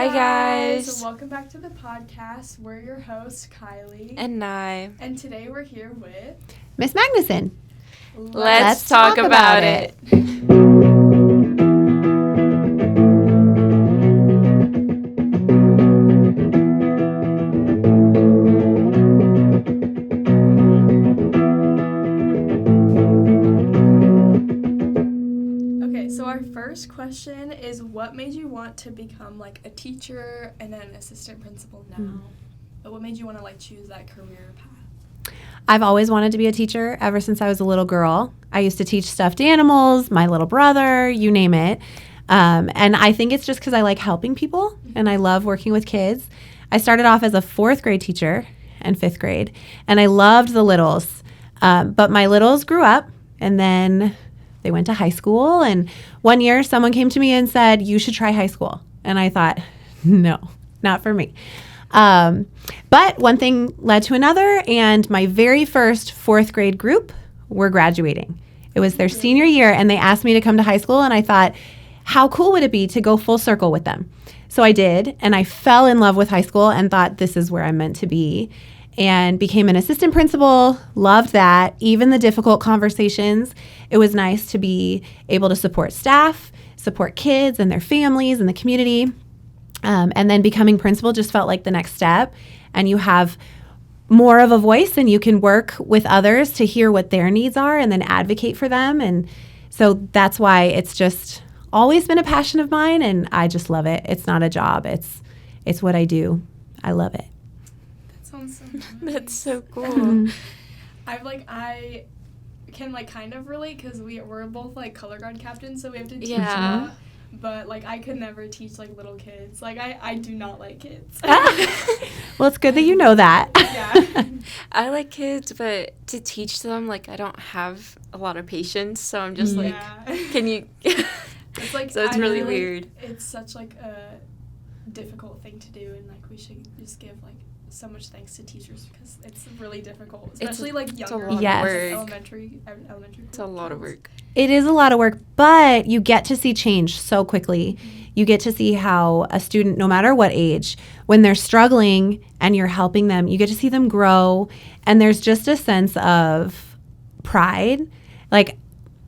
Hi guys. Welcome back to the podcast. We're your hosts, Kylie. And Nye. And today we're here with Miss Magnuson. Let's talk about it. Okay, so our first question is, what made you want to become like a teacher and then an assistant principal now? But what made you want to like choose that career path? I've always wanted to be a teacher ever since I was a little girl. I used to teach stuffed animals, my little brother, you name it. And I think it's just because I like helping people and I love working with kids. I started off as a 4th grade teacher and 5th grade, and I loved the littles. But my littles grew up and then they went to high school. And one year someone came to me and said, you should try high school. And I thought, no, not for me. But one thing led to another, and my very first 4th grade group were graduating. It was their senior year, and they asked me to come to high school, and I thought, how cool would it be to go full circle with them? So I did, and I fell in love with high school and thought this is where I'm meant to be, and became an assistant principal, loved that. Even the difficult conversations, it was nice to be able to support staff, support kids and their families and the community. And then becoming principal just felt like the next step, and you have more of a voice and you can work with others to hear what their needs are and then advocate for them. And so that's why it's just always been a passion of mine, and I just love it. It's not a job. It's what I do. I love it. That sounds so nice. That's so cool. I can like kind of relate because we're both like color guard captains, so we have to teach Yeah. that. But like I could never teach like little kids. Like I do not like kids. Well, it's good that you know that. Yeah. I like kids, but to teach them, like, I don't have a lot of patience, so I'm just like, can you... It's like, So it's I really feel like weird. It's such like a difficult thing to do, and like we should just give like so much thanks to teachers because it's really difficult, especially like younger, lot of Yes. work. elementary. It's a lot of work. It is a lot of work, but you get to see change so quickly. You get to see how a student, no matter what age, when they're struggling and you're helping them, you get to see them grow. And there's just a sense of pride. Like,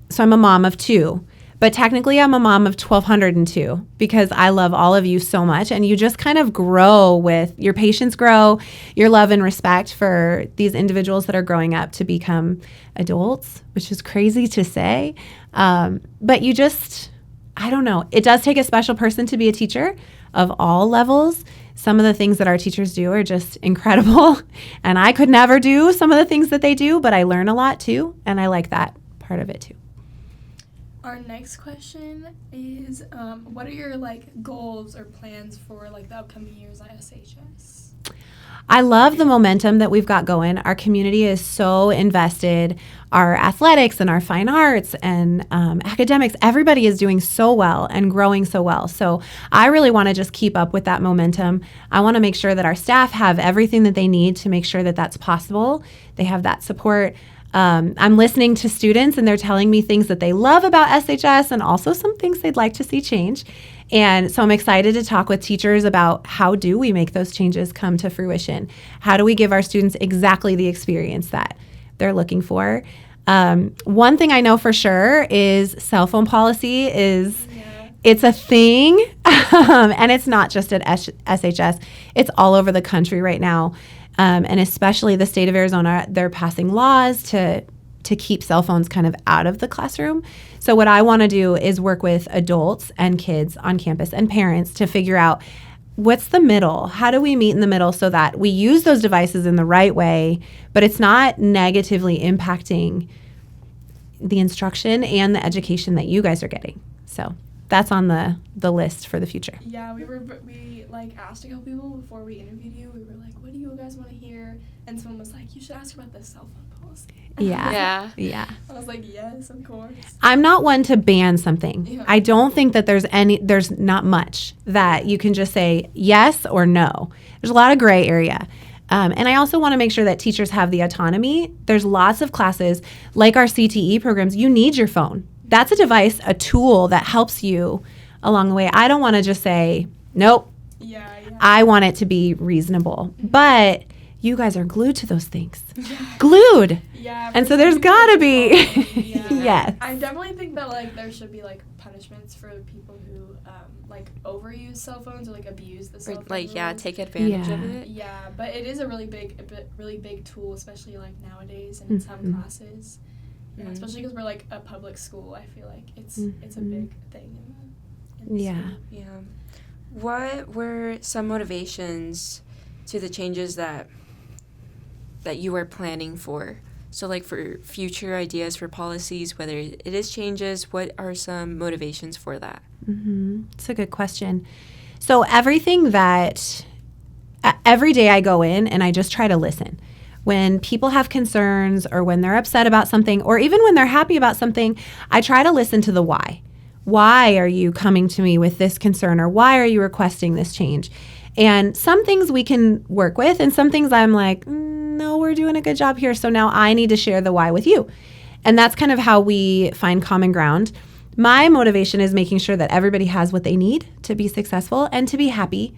so I'm a mom of 2, but technically I'm a mom of 1,202 because I love all of you so much. And you just kind of grow with your patience, grow your love and respect for these individuals that are growing up to become adults, which is crazy to say. But you just, I don't know. It does take a special person to be a teacher of all levels. Some of the things that our teachers do are just incredible. And I could never do some of the things that they do, but I learn a lot too. And I like that part of it too. Our next question is, what are your like goals or plans for like the upcoming years at SHS? I love the momentum that we've got going. Our community is so invested. Our athletics and our fine arts and academics, everybody is doing so well and growing so well. So I really want to just keep up with that momentum. I want to make sure that our staff have everything that they need to make sure that that's possible. They have that support. I'm listening to students and they're telling me things that they love about SHS and also some things they'd like to see change. And so I'm excited to talk with teachers about how do we make those changes come to fruition? How do we give our students exactly the experience that they're looking for? One thing I know for sure is cell phone policy is it's a thing, and it's not just at SHS. It's all over the country right now. And especially the state of Arizona, they're passing laws to keep cell phones kind of out of the classroom. So what I want to do is work with adults and kids on campus and parents to figure out what's the middle. How do we meet in the middle so that we use those devices in the right way, but it's not negatively impacting the instruction and the education that you guys are getting. So that's on the list for the future. Yeah, we like asked a couple people before we interviewed you. We were like, what do you guys want to hear? And someone was like, you should ask about the cell phone policy. Yeah. I was like, yes, of course. I'm not one to ban something. Yeah. I don't think that there's not much that you can just say yes or no. There's a lot of gray area. And I also want to make sure that teachers have the autonomy. There's lots of classes like our CTE programs. You need your phone. That's a device, a tool that helps you along the way. I don't want to just say, nope, Yeah. I want it to be reasonable. But you guys are glued to those things. Glued. Yeah. And so there's got to be. Yes. I definitely think that, like, there should be, like, punishments for people who, like, overuse cell phones or, like, abuse the cell phone. Like, take advantage of it. Yeah, but it is a really big tool, especially, like, nowadays and in some classes. Yeah, especially because we're, like, a public school. I feel like it's a big thing in the school. Yeah. What were some motivations to the changes that you were planning for? So, like, for future ideas for policies, whether it is changes, what are some motivations for that? It's a good question. So every day I go in and I just try to listen. When people have concerns or when they're upset about something or even when they're happy about something, I try to listen to the why. Why are you coming to me with this concern, or why are you requesting this change? And some things we can work with, and some things I'm like, no, we're doing a good job here, so now I need to share the why with you. And that's kind of how we find common ground. My motivation is making sure that everybody has what they need to be successful and to be happy.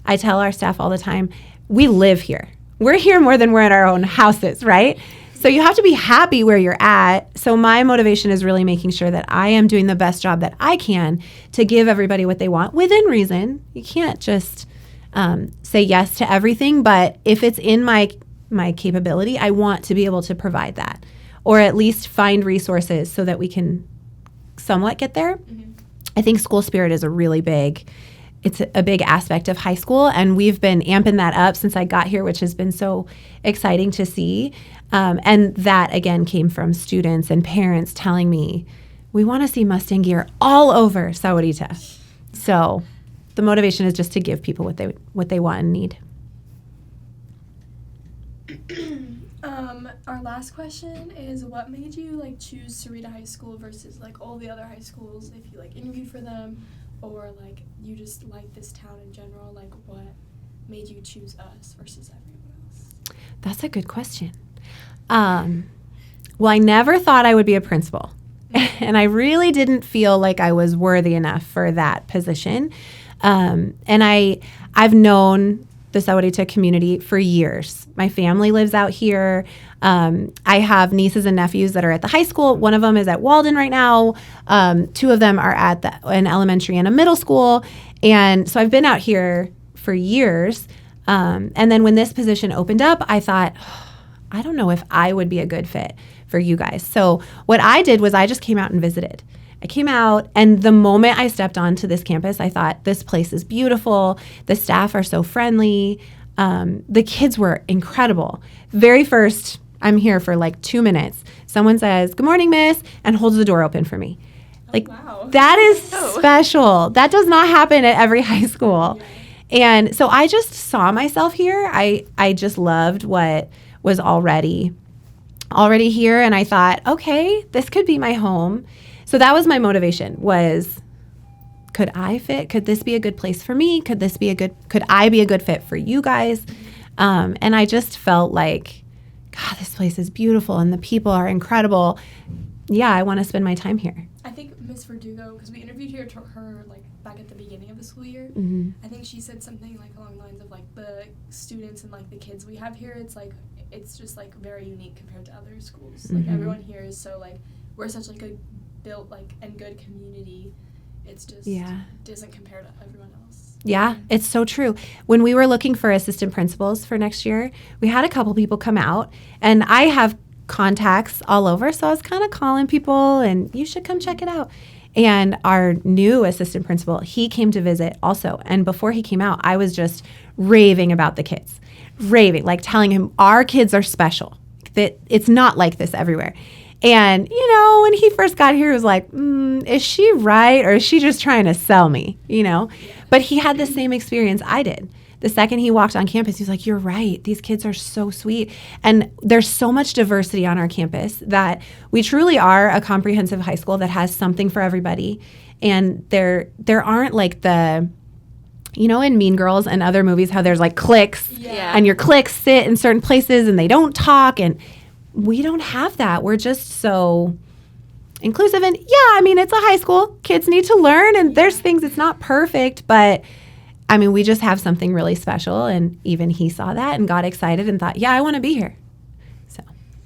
I tell our staff all the time, we live here. We're here more than we're in our own houses, right? So you have to be happy where you're at. So my motivation is really making sure that I am doing the best job that I can to give everybody what they want within reason. You can't just say yes to everything, but if it's in my capability, I want to be able to provide that, or at least find resources so that we can somewhat get there. I think school spirit is a big aspect of high school, and we've been amping that up since I got here, which has been so exciting to see. And that, again, came from students and parents telling me, we want to see Mustang gear all over Sahuarita. So the motivation is just to give people what they want and need. Our last question is, what made you, like, choose Sahuarita High School versus, like, all the other high schools, if you, like, interviewed for them, or, like, you just like this town in general? Like, what made you choose us versus everyone else? That's a good question. Well, I never thought I would be a principal, and I really didn't feel like I was worthy enough for that position. And I've known the Sahuarita community for years. My family lives out here. I have nieces and nephews that are at the high school. One of them is at Walden right now. Two of them are at an elementary and a middle school. And so I've been out here for years. And then when this position opened up, I thought, I don't know if I would be a good fit for you guys. So what I did was I just came out and visited. I came out, and the moment I stepped onto this campus, I thought, this place is beautiful. The staff are so friendly. The kids were incredible. Very first, I'm here for like 2 minutes. Someone says, "Good morning, miss," and holds the door open for me. Like, wow. That is special. That does not happen at every high school. Yeah. And so I just saw myself here. I just loved what was already here. And I thought, okay, this could be my home. So that was my motivation, was, could I fit? Could this be a good place for me? Could I be a good fit for you guys? And I just felt like, God, this place is beautiful and the people are incredible. Yeah, I want to spend my time here. I think Miss Verdugo, because we interviewed her like back at the beginning of the school year, I think she said something like along the lines of like the students and like the kids we have here, it's just like very unique compared to other schools. Like everyone here is so like, we're such like a built like and good community. It's just doesn't compare to everyone else. Yeah, it's so true. When we were looking for assistant principals for next year, we had a couple people come out, and I have contacts all over, so I was kind of calling people, and you should come check it out. And our new assistant principal, he came to visit also, and before he came out, I was just raving about the kids, like telling him our kids are special, that it's not like this everywhere. And, when he first got here, he was like, is she right, or is she just trying to sell me, But he had the same experience I did. The second he walked on campus, he was like, you're right. These kids are so sweet. And there's so much diversity on our campus that we truly are a comprehensive high school that has something for everybody. And there aren't like the, in Mean Girls and other movies, how there's like cliques, and your cliques sit in certain places and they don't talk. And we don't have that. We're just so inclusive. And it's a high school. Kids need to learn, and there's things, it's not perfect, but I mean, we just have something really special, and even he saw that and got excited and thought, yeah, I want to be here. So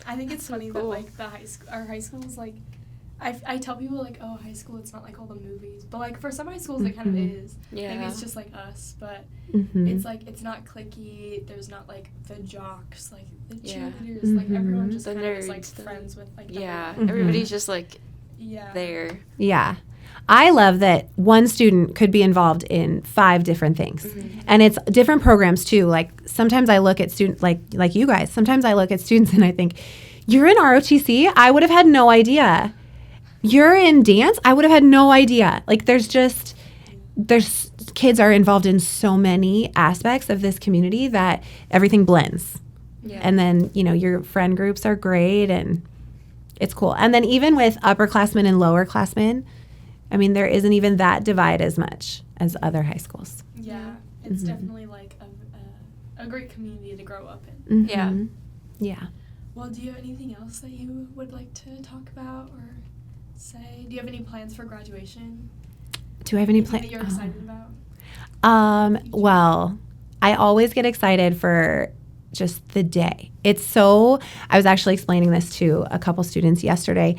I think it's funny that Cool. like our high school is like, I tell people like, oh, high school, it's not like all the movies, but like for some high schools it kind of is. Yeah. Maybe it's just like us, but Mhm. it's like it's not cliquey. There's not like the jocks, like the Yeah. cheerleaders, like everyone just The kind of is like nerds, friends with like the Yeah, whole- everybody's just like yeah. there. Yeah. I love that one student could be involved in 5 different things. Mm-hmm. And it's different programs too. Like sometimes I look at students like you guys. Sometimes I look at students and I think, "You're in ROTC? I would have had no idea. You're in dance? I would have had no idea." Like there's kids are involved in so many aspects of this community that everything blends. Yeah. And then, your friend groups are great and it's cool. And then even with upperclassmen and lowerclassmen, I mean, there isn't even that divide as much as other high schools. Yeah, it's Mhm. definitely like a great community to grow up in. Yeah. Mhm. Yeah. Well, do you have anything else that you would like to talk about or say? Do you have any plans for graduation? Do I have any Anything plans? that you're excited about? Well, I always get excited for just the day. I was actually explaining this to a couple students yesterday.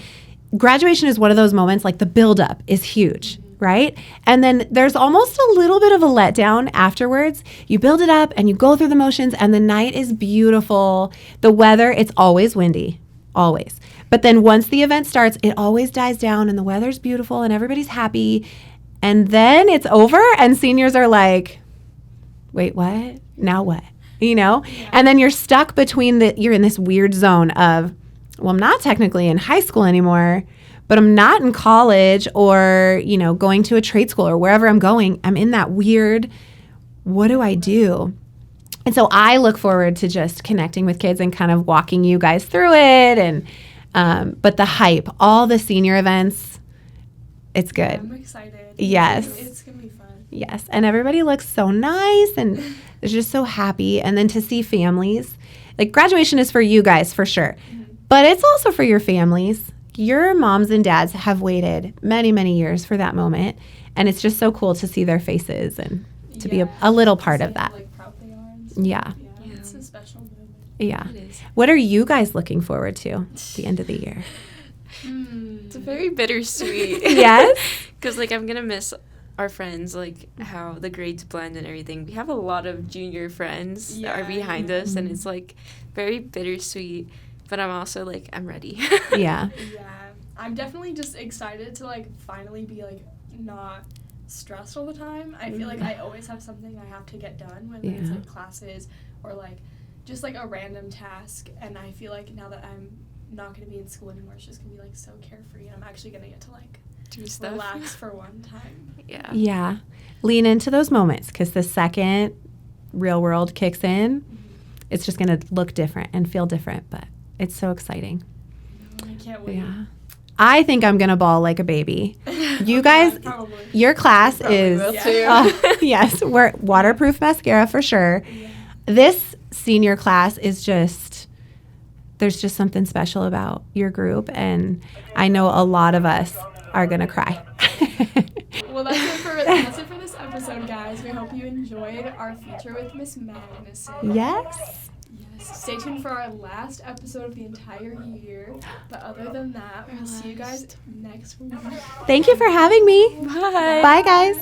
Graduation is one of those moments, like the buildup is huge, right? And then there's almost a little bit of a letdown afterwards. You build it up and you go through the motions and the night is beautiful. The weather, it's always windy, always. But then once the event starts, it always dies down and the weather's beautiful and everybody's happy. And then it's over and seniors are like, wait, what? Now what? And then you're stuck you're in this weird zone of, well, I'm not technically in high school anymore, but I'm not in college or, going to a trade school or wherever I'm going. I'm in that weird, what do I do? And so I look forward to just connecting with kids and kind of walking you guys through it. And, but the hype, all the senior events, it's good. I'm excited. Yes. It's going to be fun. Yes. And everybody looks so nice and they're just so happy. And then to see families, like graduation is for you guys for sure, but it's also for your families. Your moms and dads have waited many, many years for that moment. And it's just so cool to see their faces and to be a little part See of that. how, like, proud they are and stuff. Yeah. Yeah, it's a special moment. Yeah. It is. What are you guys looking forward to at the end of the year? It's very bittersweet. Yes? Because, like, I'm going to miss our friends, like, how the grades blend and everything. We have a lot of junior friends that are Yeah. behind us, and it's, like, very bittersweet. But I'm also, like, I'm ready. Yeah. Yeah, I'm definitely just excited to like finally be like not stressed all the time. I feel like I always have something I have to get done, whether it's Yeah. like classes or like just like a random task. And I feel like now that I'm not going to be in school anymore, it's just going to be like so carefree. And I'm actually going to get to like Do stuff. relax for one time. Yeah. Yeah. Lean into those moments because the second real world kicks in, it's just going to look different and feel different, but it's so exciting. I can't wait. Yeah. I think I'm going to bawl like a baby. You Yeah, guys, probably. your class Probably is, will too. yes, we're waterproof mascara for sure. Yeah. This senior class is just, there's just something special about your group. And I know a lot of us are going to cry. Well, that's it for this episode, guys. We hope you enjoyed our feature with Miss Magnuson. Yes. Yes. Stay tuned for our last episode of the entire year. But other than that, we'll see you guys next week. Thank you for having me. Bye. Bye, guys.